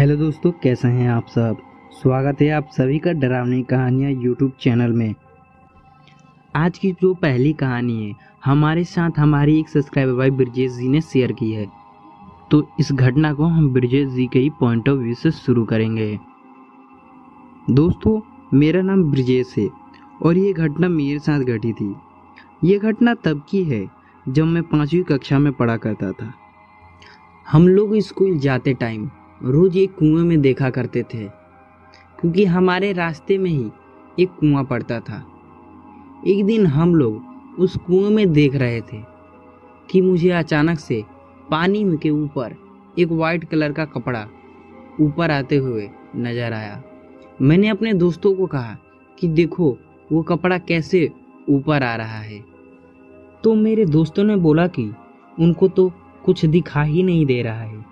Hello दोस्तों, कैसे हैं आप सब। स्वागत है आप सभी का डरावनी कहानियाँ यूट्यूब चैनल में। आज की जो पहली कहानी है हमारे साथ हमारी एक सब्सक्राइबर भाई ब्रजेश जी ने शेयर की है, तो इस घटना को हम ब्रजेश जी के ही पॉइंट ऑफ व्यू से शुरू करेंगे। दोस्तों, मेरा नाम ब्रजेश है और ये घटना मेरे साथ घटी थी। ये घटना तब की है जब मैं 5वीं कक्षा में पढ़ा करता था। हम लोग स्कूल जाते टाइम रोज एक कुएं में देखा करते थे, क्योंकि हमारे रास्ते में ही एक कुआं पड़ता था। एक दिन हम लोग उस कुएं में देख रहे थे कि मुझे अचानक से पानी के ऊपर एक वाइट कलर का कपड़ा ऊपर आते हुए नजर आया। मैंने अपने दोस्तों को कहा कि देखो वो कपड़ा कैसे ऊपर आ रहा है। तो मेरे दोस्तों ने बोला कि उनको तो कुछ दिखा ही नहीं दे रहा है।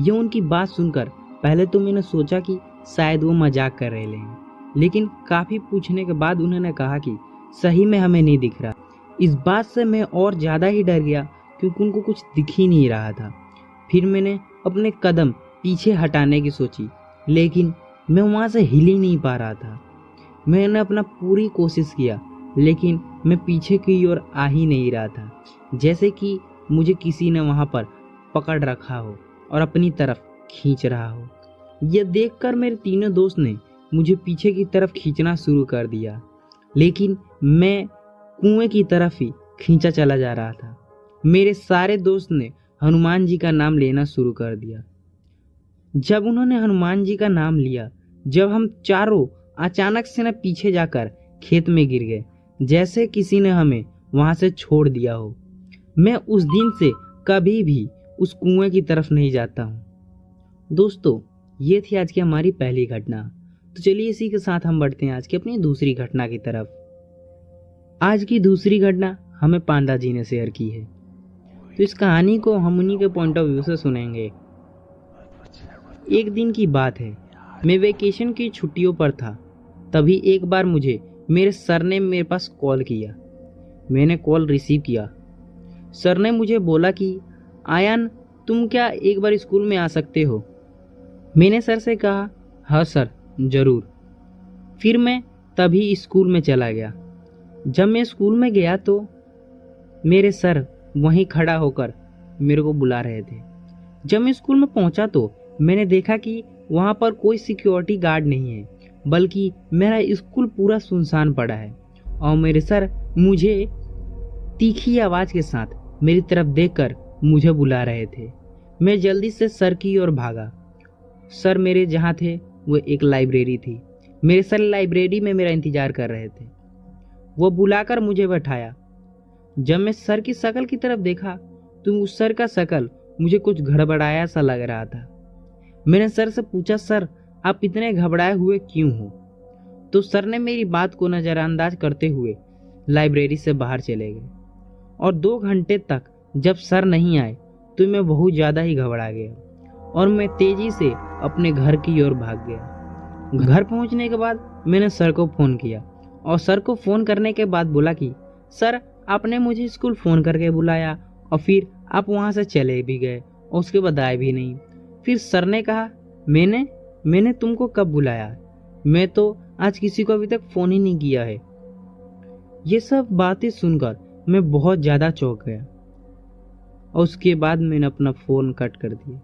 ये उनकी बात सुनकर पहले तो मैंने सोचा कि शायद वो मजाक कर रहे हैं, लेकिन काफ़ी पूछने के बाद उन्होंने कहा कि सही में हमें नहीं दिख रहा। इस बात से मैं और ज़्यादा ही डर गया, क्योंकि उनको कुछ दिख ही नहीं रहा था। फिर मैंने अपने कदम पीछे हटाने की सोची, लेकिन मैं वहाँ से हिल ही नहीं पा रहा था। मैंने अपना पूरी कोशिश किया, लेकिन मैं पीछे की ओर आ ही नहीं रहा था, जैसे कि मुझे किसी ने वहाँ पर पकड़ रखा हो और अपनी तरफ खींच रहा हो। यह देखकर मेरे तीनों दोस्त ने मुझे पीछे की तरफ खींचना शुरू कर दिया, लेकिन मैं कुएं की तरफ ही खींचा चला जा रहा था। मेरे सारे दोस्त ने हनुमान जी का नाम लेना शुरू कर दिया। जब उन्होंने हनुमान जी का नाम लिया, जब हम चारों अचानक से न पीछे जाकर खेत में गिर गए, जैसे किसी ने हमें वहां से छोड़ दिया हो। मैं उस दिन से कभी भी उस कुएं की तरफ नहीं जाता हूँ। दोस्तों, ये थी आज की हमारी पहली घटना। तो चलिए इसी के साथ हम बढ़ते हैं आज की अपनी दूसरी घटना की तरफ। आज की दूसरी घटना हमें पांडा जी ने शेयर की है, तो इस कहानी को हम उन्हीं के पॉइंट ऑफ व्यू से सुनेंगे। एक दिन की बात है, मैं वेकेशन की छुट्टियों पर था। तभी एक बार मुझे मेरे सर ने मेरे पास कॉल किया। मैंने कॉल रिसीव किया। सर ने मुझे बोला कि आयन, तुम क्या एक बार स्कूल में आ सकते हो। मैंने सर से कहा हाँ सर, ज़रूर। फिर मैं तभी स्कूल में चला गया। जब मैं स्कूल में गया तो मेरे सर वहीं खड़ा होकर मेरे को बुला रहे थे। जब मैं स्कूल में पहुंचा तो मैंने देखा कि वहां पर कोई सिक्योरिटी गार्ड नहीं है, बल्कि मेरा स्कूल पूरा सुनसान पड़ा है। और मेरे सर मुझे तीखी आवाज़ के साथ मेरी तरफ देखकर मुझे बुला रहे थे। मैं जल्दी से सर की ओर भागा। सर मेरे जहाँ थे वो एक लाइब्रेरी थी। मेरे सर लाइब्रेरी में मेरा इंतजार कर रहे थे। वो बुलाकर मुझे बैठाया। जब मैं सर की शक्ल की तरफ देखा तो उस सर का शक्ल मुझे कुछ गड़बड़ाया सा लग रहा था। मैंने सर से पूछा, सर आप इतने घबराए हुए क्यों हो। तो सर ने मेरी बात को नज़रअंदाज करते हुए लाइब्रेरी से बाहर चले गए। और 2 घंटे तक जब सर नहीं आए तो मैं बहुत ज़्यादा ही घबरा गया और मैं तेज़ी से अपने घर की ओर भाग गया। घर पहुंचने के बाद मैंने सर को फ़ोन किया और सर को फ़ोन करने के बाद बोला कि सर आपने मुझे स्कूल फ़ोन करके बुलाया और फिर आप वहां से चले भी गए और उसके बाद आए भी नहीं। फिर सर ने कहा मैंने तुमको कब बुलाया, मैं तो आज किसी को अभी तक फ़ोन ही नहीं किया है। ये सब बातें सुनकर मैं बहुत ज़्यादा चौंक गया और उसके बाद मैंने अपना फ़ोन कट कर दिया।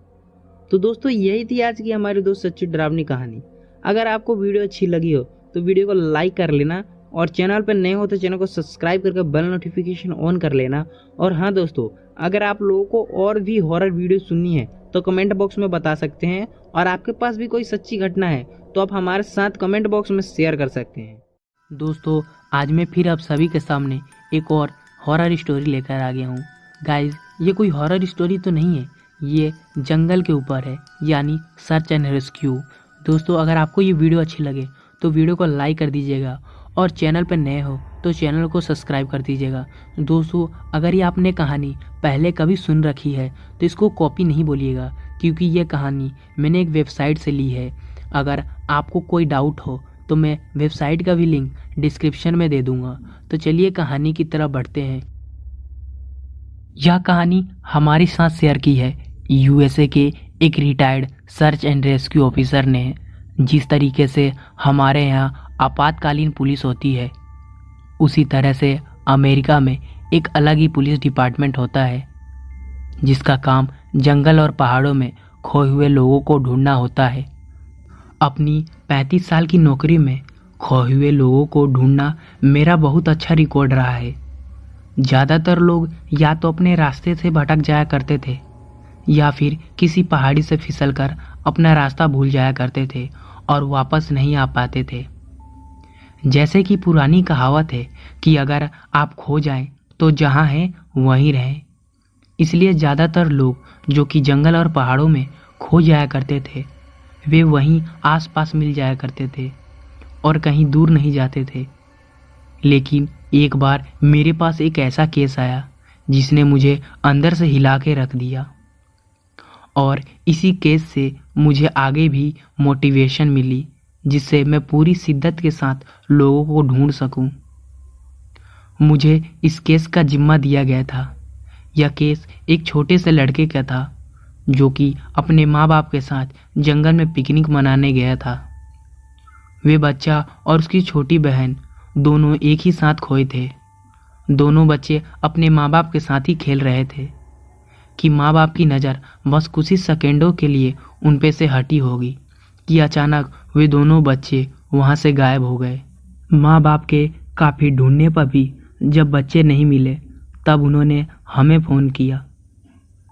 तो दोस्तों, यही थी आज की हमारी दोस्त सच्ची डरावनी कहानी। अगर आपको वीडियो अच्छी लगी हो तो वीडियो को लाइक कर लेना, और चैनल पर नए हो तो चैनल को सब्सक्राइब करके बेल नोटिफिकेशन ऑन कर लेना। और हाँ दोस्तों, अगर आप लोगों को और भी हॉरर वीडियो सुननी है तो कमेंट बॉक्स में बता सकते हैं, और आपके पास भी कोई सच्ची घटना है तो आप हमारे साथ कमेंट बॉक्स में शेयर कर सकते हैं। दोस्तों, आज मैं फिर आप सभी के सामने एक और हॉरर स्टोरी लेकर आ गया हूँ। गाइज, ये कोई हॉरर स्टोरी तो नहीं है, ये जंगल के ऊपर है, यानी सर्च एंड रेस्क्यू। दोस्तों, अगर आपको ये वीडियो अच्छी लगे तो वीडियो को लाइक कर दीजिएगा, और चैनल पर नए हो तो चैनल को सब्सक्राइब कर दीजिएगा। दोस्तों, अगर ये आपने कहानी पहले कभी सुन रखी है तो इसको कॉपी नहीं बोलिएगा, क्योंकि ये कहानी मैंने एक वेबसाइट से ली है। अगर आपको कोई डाउट हो तो मैं वेबसाइट का भी लिंक डिस्क्रिप्शन में दे दूंगा। तो चलिए कहानी की तरफ बढ़ते हैं। यह कहानी हमारे साथ शेयर की है यूएसए के एक retired search and rescue officer ने जिस तरीके से हमारे यहाँ आपातकालीन पुलिस होती है, उसी तरह से अमेरिका में एक अलग ही पुलिस डिपार्टमेंट होता है जिसका काम जंगल और पहाड़ों में खोए हुए लोगों को ढूंढना होता है। अपनी 35 साल की नौकरी में खोए हुए लोगों को ढूंढना मेरा बहुत अच्छा रिकॉर्ड रहा है। ज़्यादातर लोग या तो अपने रास्ते से भटक जाया करते थे या फिर किसी पहाड़ी से फिसलकर अपना रास्ता भूल जाया करते थे और वापस नहीं आ पाते थे। जैसे कि पुरानी कहावत है कि अगर आप खो जाएं तो जहाँ हैं वहीं रहें। इसलिए ज़्यादातर लोग जो कि जंगल और पहाड़ों में खो जाया करते थे, वे वहीं आसपास मिल जाया करते थे और कहीं दूर नहीं जाते थे। लेकिन एक बार मेरे पास एक ऐसा केस आया जिसने मुझे अंदर से हिला के रख दिया और इसी केस से मुझे आगे भी मोटिवेशन मिली, जिससे मैं पूरी शिद्दत के साथ लोगों को ढूंढ सकूं। मुझे इस केस का जिम्मा दिया गया था। यह केस एक छोटे से लड़के का था जो कि अपने माँ बाप के साथ जंगल में पिकनिक मनाने गया था। वे बच्चा और उसकी छोटी बहन दोनों एक ही साथ खोए थे। दोनों बच्चे अपने माँ बाप के साथ ही खेल रहे थे कि माँ बाप की नज़र बस कुछ ही सेकेंडों के लिए उन पे से हटी होगी कि अचानक वे दोनों बच्चे वहाँ से गायब हो गए। माँ बाप के काफ़ी ढूंढने पर भी जब बच्चे नहीं मिले, तब उन्होंने हमें फ़ोन किया।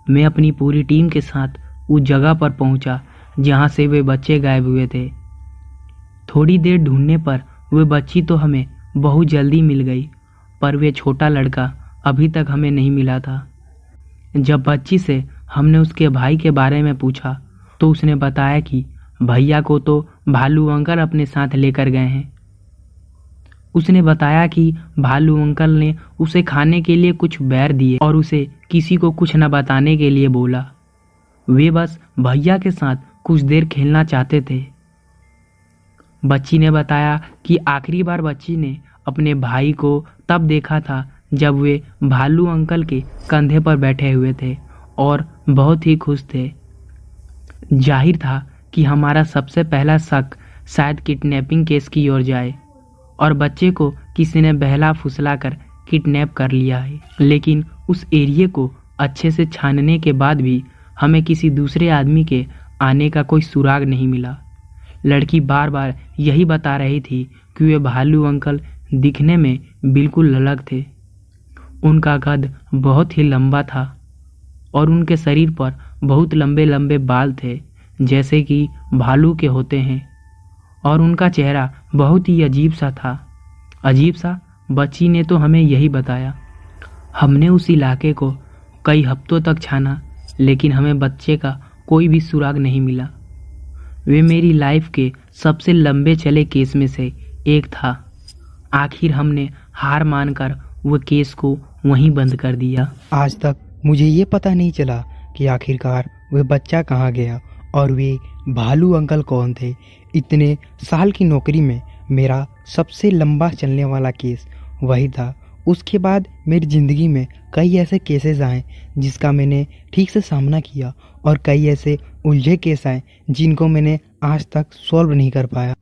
मैं अपनी पूरी टीम के साथ उस जगह पर पहुंचा जहां से वे बच्चे गायब हुए थे। थोड़ी देर ढूंढने पर वे बच्ची तो हमें बहुत जल्दी मिल गई, पर वे छोटा लड़का अभी तक हमें नहीं मिला था। जब बच्ची से हमने उसके भाई के बारे में पूछा तो उसने बताया कि भैया को तो भालू अंकल अपने साथ लेकर गए हैं। उसने बताया कि भालू अंकल ने उसे खाने के लिए कुछ बैर दिए और उसे किसी को कुछ न बताने के लिए बोला। वे बस भैया के साथ कुछ देर खेलना चाहते थे। बच्ची ने बताया कि आखिरी बार बच्ची ने अपने भाई को तब देखा था जब वे भालू अंकल के कंधे पर बैठे हुए थे और बहुत ही खुश थे। जाहिर था कि हमारा सबसे पहला शक शायद किडनैपिंग केस की ओर जाए और बच्चे को किसी ने बहला फुसला कर किडनैप कर लिया है। लेकिन उस एरिया को अच्छे से छानने के बाद भी हमें किसी दूसरे आदमी के आने का कोई सुराग नहीं मिला। लड़की बार बार यही बता रही थी कि वे भालू अंकल दिखने में बिल्कुल अलग थे। उनका कद बहुत ही लंबा था और उनके शरीर पर बहुत लंबे लंबे बाल थे जैसे कि भालू के होते हैं, और उनका चेहरा बहुत ही अजीब सा था। अजीब सा, बच्ची ने तो हमें यही बताया। हमने उस इलाके को कई हफ्तों तक छाना, लेकिन हमें बच्चे का कोई भी सुराग नहीं मिला। वे मेरी लाइफ के सबसे लंबे चले केस में से एक था। आखिर हमने हार मानकर वो केस को वहीं बंद कर दिया। आज तक मुझे ये पता नहीं चला कि आखिरकार वे बच्चा कहाँ गया और वे भालू अंकल कौन थे। इतने साल की नौकरी में मेरा सबसे लंबा चलने वाला केस वही था। उसके बाद मेरी ज़िंदगी में कई ऐसे केसेस आए जिसका मैंने ठीक से सामना किया और कई ऐसे उलझे केस आए जिनको मैंने आज तक सॉल्व नहीं कर पाया।